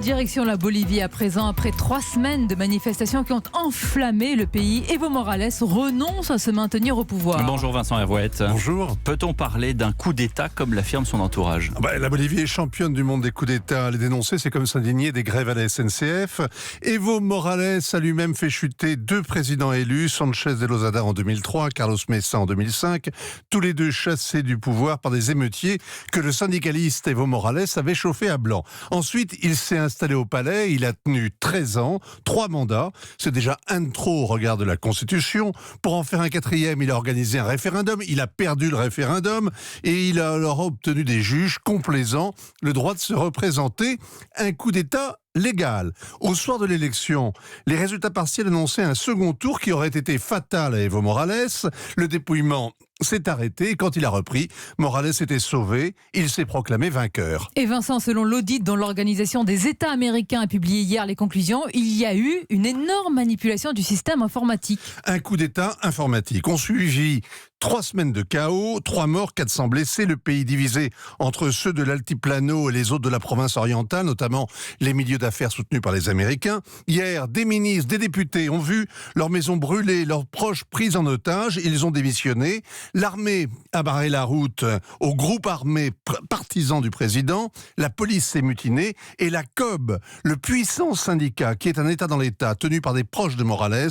Direction la Bolivie à présent, après 3 semaines de manifestations qui ont enflammé le pays. Evo Morales renonce à se maintenir au pouvoir. Bonjour Vincent Hervouette. Bonjour. Peut-on parler d'un coup d'État comme l'affirme son entourage ? La Bolivie est championne du monde des coups d'État. Les dénoncer, c'est comme s'indigner des grèves à la SNCF. Evo Morales a lui-même fait chuter 2 présidents élus, Sanchez de Lozada en 2003, Carlos Mesa en 2005, tous les 2 chassés du pouvoir par des émeutiers que le syndicaliste Evo Morales avait chauffé à blanc. Ensuite, il s'est installé au palais, il a tenu 13 ans, 3 mandats. C'est déjà un de trop au regard de la Constitution. Pour en faire un 4e, il a organisé un référendum, il a perdu le référendum et il a alors obtenu des juges complaisants le droit de se représenter. Un coup d'État légal. Au soir de l'élection, les résultats partiels annonçaient un second tour qui aurait été fatal à Evo Morales. Le dépouillement s'est arrêté et quand il a repris, Morales était sauvé. Il s'est proclamé vainqueur. Et Vincent, selon l'audit dont l'Organisation des États américains a publié hier les conclusions, il y a eu une énorme manipulation du système informatique. Un coup d'État informatique. On suivit 3 semaines de chaos, 3 morts, 400 blessés, le pays divisé entre ceux de l'Altiplano et les autres de la province orientale, notamment les milieux d'affaires soutenus par les Américains. Hier, des ministres, des députés ont vu leurs maisons brûlées, leurs proches pris en otage. Ils ont démissionné. L'armée a barré la route au groupe armé partisan du président. La police s'est mutinée et la COB, le puissant syndicat qui est un État dans l'État, tenu par des proches de Morales,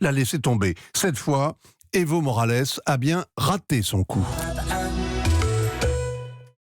l'a laissé tomber. Cette fois, Evo Morales a bien raté son coup.